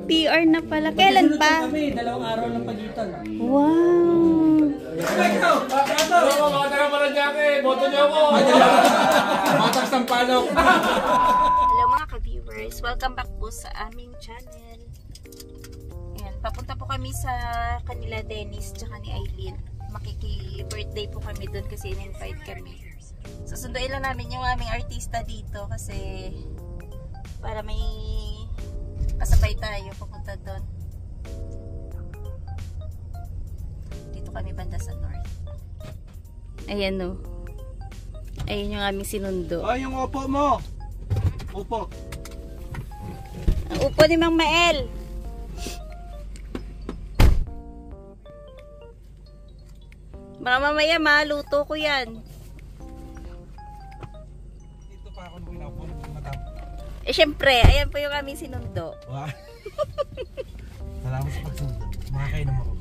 PR na pala. Kailan pa? Kami, 2 araw ng pagitan. Wow! Matas ng palok. Hello mga ka-viewers, welcome back po sa aming channel. Ayan, papunta po kami sa kanila Dennis tsaka ni Aileen. Makiki-birthday po kami doon kasi in-invite kami. Susunduin lang namin yung aming artista dito kasi para may kasabay tayo papunta doon. Dito kami banda sa north. Ayan o. Ayan yung aming sinundo. Ay, yung upo mo. Upo. Ang upo ni Mang Mael. Baka mamaya maluto ko yan. Dito pa ako nung inapo. Eh syempre, ayan po yung aming sinundo. Wow. Salamat sa pagsundo. Makakainom ako.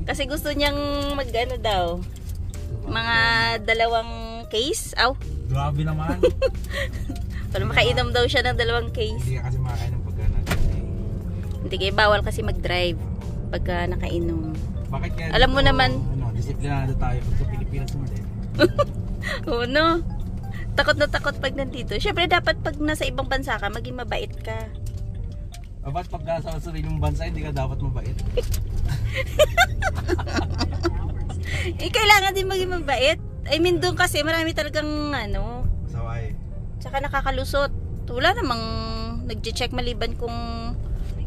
Kasi gusto niyang mag-ano daw. Mga 2 case. Aw. Grabe naman. Para makainom daw siya ng 2 case. Hindi ka kasi makakainom pagka nag-drive. Hindi kayo bawal kasi mag-drive pagka nakainom. Bakit kaya Alam mo naman. Ano, disiplinado tayo pag sa Pilipinas mo din. Oo no. Takot na takot pag nandito. Syempre dapat pag nasa ibang bansa ka, maging mabait ka. Ba't pag nasa sariling bansa, hindi ka dapat mabait? Kailangan din maging mabait. I mean doon kasi marami talagang ano. Saway. Tsaka nakakalusot. Wala namang nagche-check maliban kung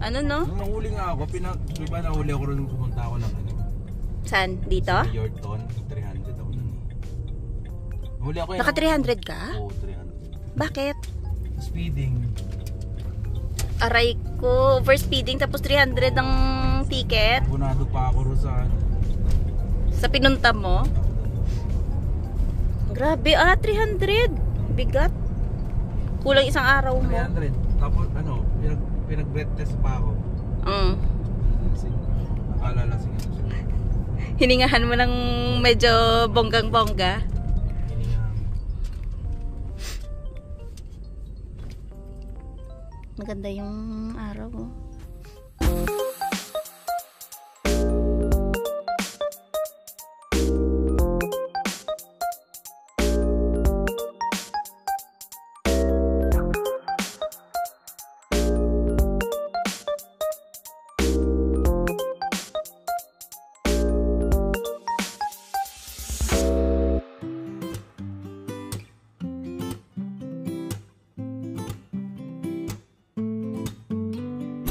ano no. Nung nahuli nga ako, diba nahuli ako rin pumunta ako ng ano. Saan? Dito? Sa Yorkton, 300 ako nun. Nahuli ako Naka 300 ka? Oo, 300. Bakit? Speeding. Aray ko, overspeeding tapos 300 ang ticket. Bunado pa ako rin Sa pinunta mo? Grabe 300. Bigat. Kulang isang araw mo. 300. Tapos ano, pinag-breath test pa ako. Akala lasing ako. Hiningahan mo ng medyo bonggang-bongga. Hiningahan. Maganda yung araw oh.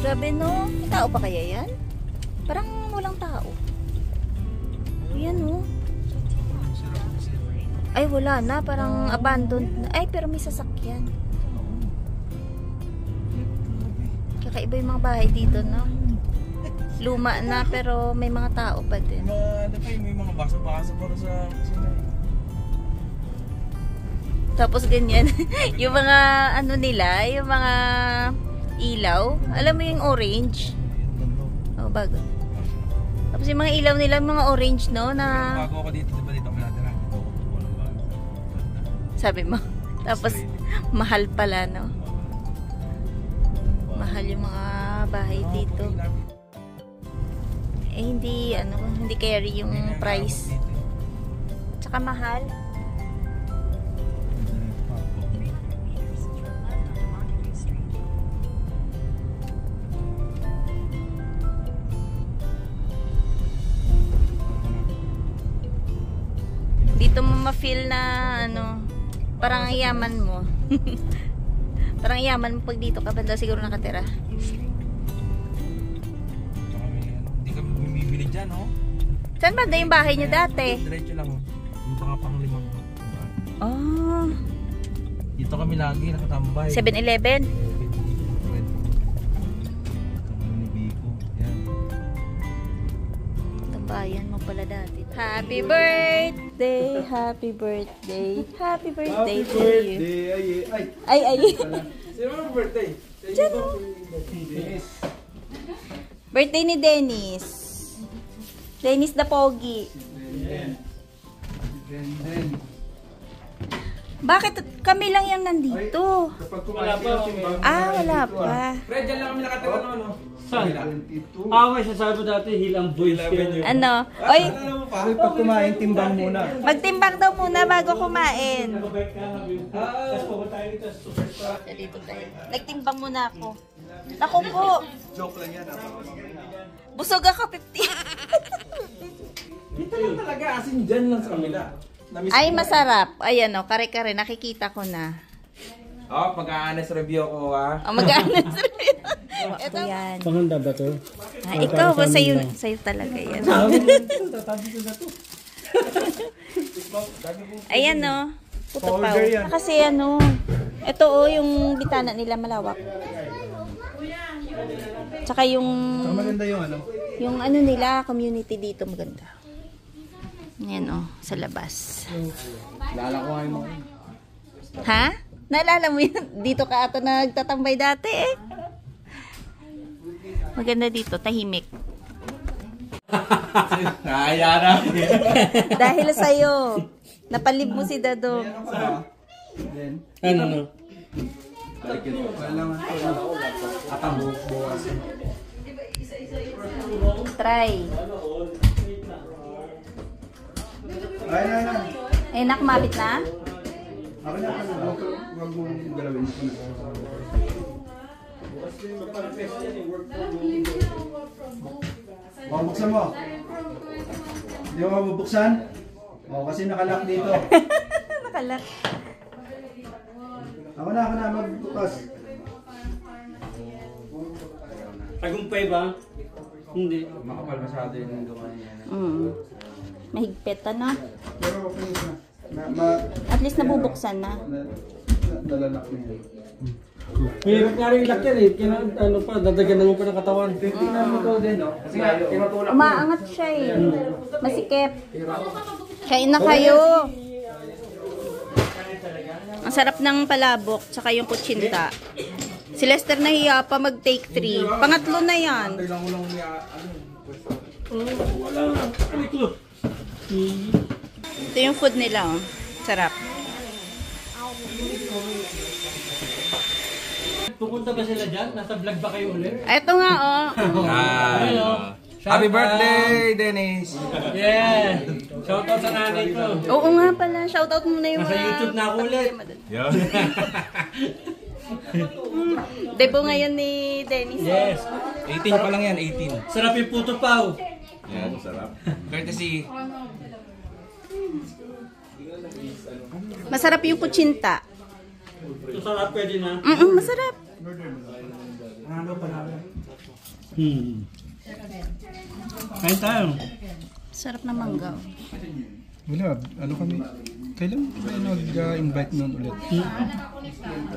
Grabe no, may tao pa kaya yan? Parang walang tao. Yan oh. Ay wala na, parang abandoned na. Ay pero may sasakyan. Kakaiba yung mga bahay dito no. Luma na pero may mga tao pa din. May mga baso-baso para sa kusina. Tapos ganyan, yung mga ano nila, yung mga ilaw. Alam mo yung orange? Oh, bago. Tapos yung mga ilaw nila, mga orange, no? Na... Bago ako dito, diba dito ako natin lang. Sabi mo. Tapos, mahal pala, no? Mahal yung mga bahay dito. Eh, hindi, ano, hindi carry yung price. Tsaka mahal. Dito mo ma-feel na ano, parang yaman mo. Parang yaman mo pag dito ka banda siguro nakatira. Hindi kami bumibili dyan, oh. Saan banda yung bahay niyo dati? Diretso lang, oh. Yung baka pang 5. Oh. Dito kami lagi nakatambay. 7-Eleven? Tambayan mo pala dati. Happy birthday, happy birthday, happy birthday to you. Ay. Sino ang birthday? Dennis. Birthday ni Dennis. Dennis the Pogi. Bakit kami lang yung nandito? Wala pa. Ah, wala pa. Fred, dyan lang kami nakatira no? Saan? May sasabi mo dati, hilang boys. Ano? Oy, Pag kumain, timbang muna. magtimbang daw muna bago kumain. Dito tayo. Nagtimbang muna ako. Naku po. Joke lang yan. Busog ako 50. Dito lang talaga, asin dyan lang sa kanila. Ay, masarap. Ayan o, kare-kare. Nakikita ko na. Pag-a-honest review ko Mag-aanas rin. Ito yan. Panganda ba to? Ikaw ba? Sa'yo talaga yan. Ayan o. Puto pa. Kasi ano, ito o, yung bitana nila malawak. Tsaka yung... maganda yung ano. Yung ano nila, community dito maganda. Ayan o, sa labas. Lala ko nga yung Ha? Naalala mo yun? Dito ka ata nagtatambay dati eh. Maganda dito, tahimik. Kaya na. Dahil sa'yo, napalib mo si Dado. Ano? Try. Eh, nakumapit na? Ako na, huwag mong galawin ko na. Buksan mo. Hindi mo mabubuksan? Kasi nakalock dito. Nakalak. Ako na magbukas. Tagumpay ba? Hindi. Makapal masyado yung gawa niya. Mahigpit na. Pero okay na. At least nabubuksan na. Nalalak na yan. Hirap nga rin ilak yan eh. Ano pa, dadagyan mo pa ng katawan. Tingnan mo to din, no? Kasi nga, tinutulak mo. Umaangat siya eh. Masikip. Kain na kayo. Ang sarap ng palabok, tsaka yung kutsinta. Si Lester nahiya pa mag-take 3. Pangatlo na yan. Kailangan ko lang niya, Ito yung food nila, oh. Sarap. Pupunta ba sila dyan? Nasa vlog ba kayo ulit? Ito nga, oh. Hello. Happy birthday, Dennis! Yeah! Shoutout sa nanay ko. Oo nga pala. Shoutout muna yung Nasa YouTube na ako ulit. Debo ngayon ni Dennis. Yes. 18 pa lang yan, 18. Sarap yung puto pao. Yan, sarap. Courtesy. Masarap yung kutsinta. Ito sarap pwede na. Masarap. Kain tayo. Sarap na mangga. Wala, ano kami? Kailan tayo nag-invite nun ulit?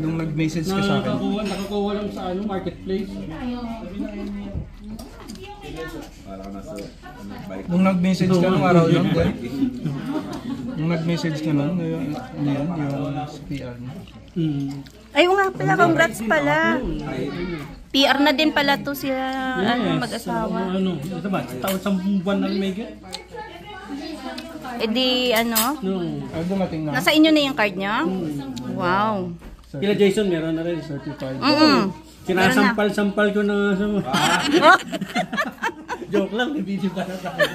Nung nag-message ka sa akin. Nakakuha lang sa marketplace. Nung nag-message ka nung araw yun, nung nag-message ka nun, yung PR niya. Ay, nga pala. Congrats pala. PR na din pala to sila mag-asawa. Ito ba? Taon sa buwan na may get? E di, ano? No. Ay, dumating na. Nasa inyo na yung card niya? Wow. Kila Jason meron na rin certified. Sinasampal-sampal ko na sa joke lang, may video ka na tayo.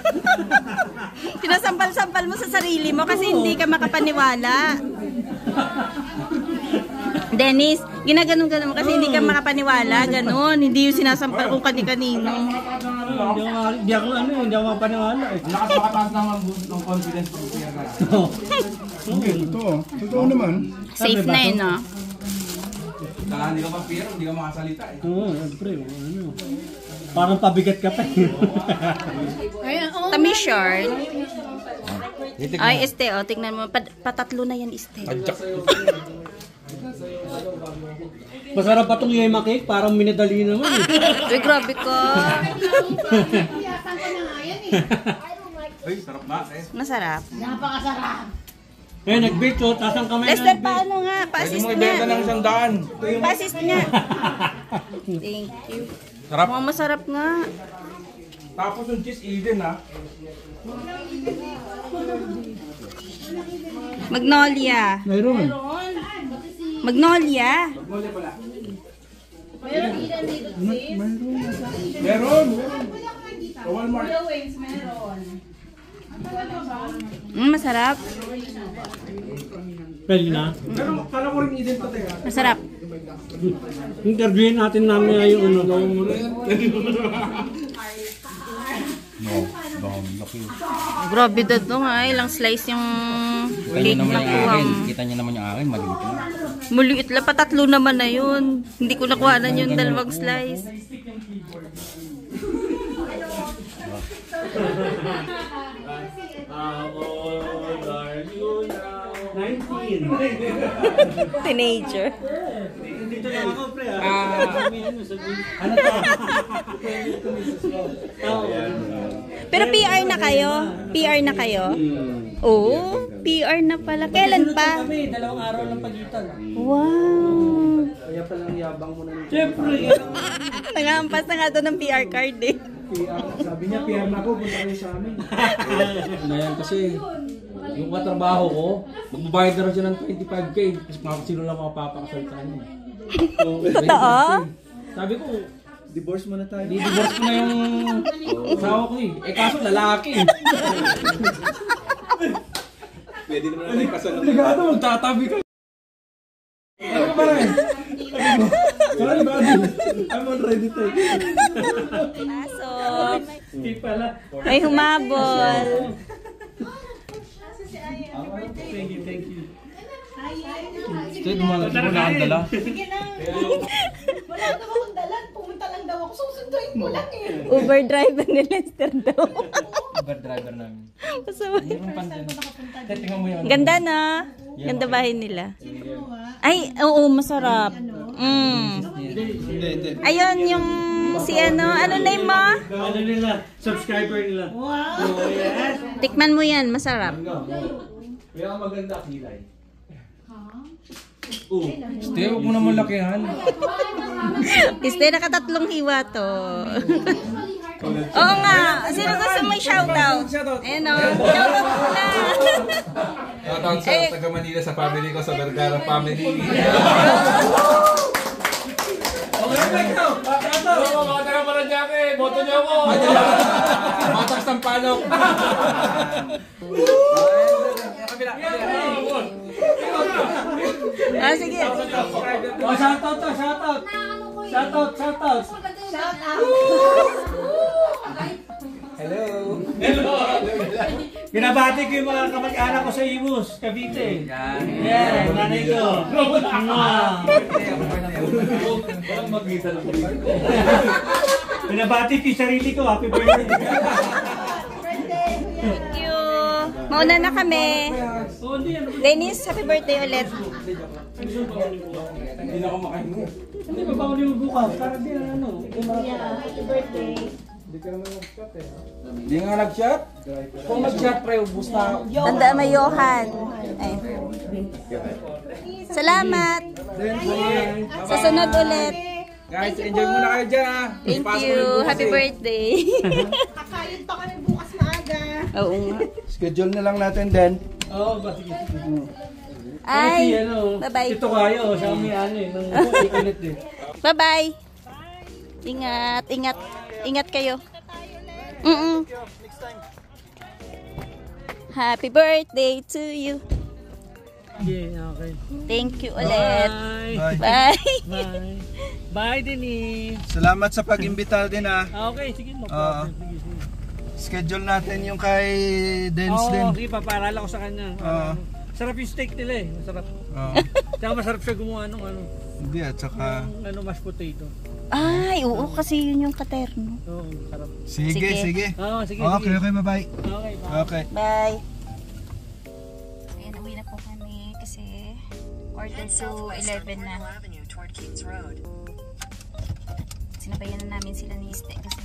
Sinasampal-sampal mo sa sarili mo kasi hindi ka makapaniwala. Dennis, ginaganon-ganon mo kasi hindi ka makapaniwala. Ganon, hindi yung sinasampal kung kani-kanino. Hindi ako makapaniwala. Lakas makataas naman ng confidence ko siya na. Totoo naman. Safe na yun, no? Hindi ka pa PR, hindi ka makasalita eh. Oo, siyempre. Parang pabigat ka pa. Tamis short. Ay, este, oh, tignan mo. Patatlo na yan, este. Masarap pa itong yema cake, parang minadali naman eh. Uy, grabe ka. Ay, sarap na eh. Masarap. Eh, nag-bake ko, tasang kamay na Lester, nag-bake. paano nga? Pa-assist Pwede mo ibenta nga. ng 100. Pa-assist nga. Thank you. Sarap. Mukhang masarap nga. Tapos yung cheese Eden ha. Magnolia. Mayroon. Magnolia. Meron. Sa Walmart. Masarap. Pwede na. Pero kala ko rin ident pati ha. Masarap. Interviewin natin namin ngayon ano. Grabe dad no nga. Ilang slice yung cake na kuha mo. Kita niyo naman yung akin, maliit lang. Maliit lang. Patatlo naman na yun. Hindi ko nakuhanan yung dalawang slice. Teenager. Dito lang ako, pre. Ano to? Pero PR na kayo? PR na kayo? Oo, PR na pala. Kailan pa? Kami, 2 araw lang pagitan. Wow. Kaya palang yabang mo na nito. Siyempre. Nangampas na nga doon ng PR card eh. Sabi niya, PR na ako, punta kayo sa amin. Na yan kasi yung katrabaho ko, magbabayad na rin siya ng 25k. Kasi sino lang makapapakasal sa kanya. So, Totoo? sabi ko, Divorce mo na tayo. di-divorce ko na yung asawa ko eh. Eh kaso lalaki eh. Pwede naman na tayo kasal ng Ligado, magtatabi ka. Ano ba rin? Sorry, buddy. I'm already taken. Pasok. Hindi pala. Ay, humabol. Thank you. Ito, dumalaki mo na ang dala. Sige na. Wala daw akong dalan. Pumunta lang daw ako. Susunduin mo lang eh. Uber driver ni Lester daw. Uber driver namin. Masama. Yung pansin. Tingnan mo yan. Ganda na. Ganda bahay nila. Ay, oo, masarap. Hindi. Ayun, yung si ano name mo? Ano nila? Subscriber nila. Wow. Tikman mo yan, masarap. Kaya maganda kilay. Stay, huwag mo naman lakihan. Este, nakatatlong hiwa to. Oo nga. Sino gusto mo shoutout? Ayun o. Shoutout muna. Shoutout sa taga Manila sa family ko, sa Vergara family. Mga taga Paranaque, boto niyo ako. Matak Sampalok. Ah, sige. Oh, shoutout to, shoutout. Shoutout. Hello. Binabati ko yung mga kamag-anak ko sa Imus, Cavite. Yeah, nanay ko. Binabati ko yung sarili ko, happy birthday. Thank you. Mauna na kami. Oh, hindi yan. Dennis, happy birthday ulit. Hindi na ako makahinga. Hindi ba bawal yung bukas? Para di ano. Happy birthday. Hindi nga nag-shot. Kung nag-shot, pre, ubus na. Tanda mo, Johan. Ay. Salamat. Sa sunod ulit. Guys, enjoy muna kayo dyan ha. Thank you. Happy birthday. Kakain pa kami bukas maaga. Oo nga. Schedule na lang natin din. Oo, ba, sige. Ay, ano, bye-bye. Ito kayo, siya may ano eh, nung ikinit eh. Bye-bye. Ingat kayo. Happy birthday to you. Yeah, okay. Thank you ulit. Bye. Bye. Bye. Bye, Denise. Salamat sa pag-imbita din ha. Okay, sige, no problem. Sige, sige. Schedule natin yung kay Dance din. Oo, sige, papaalala ko sa kanya. Oo. Sarap yung steak nila eh, masarap. Oo. Tsaka masarap siya gumawa ng ano, Hindi at saka... yung mashed potato. Ay, oo, kasi yun yung katerno. Oo, sarap. Sige. Oo, sige, Okay, sige. bye-bye. Okay, bye. Okay. Bye. Ayan, uwi na po kami kasi quarter to 11 na. Sinabayan na namin sila ni Este kasi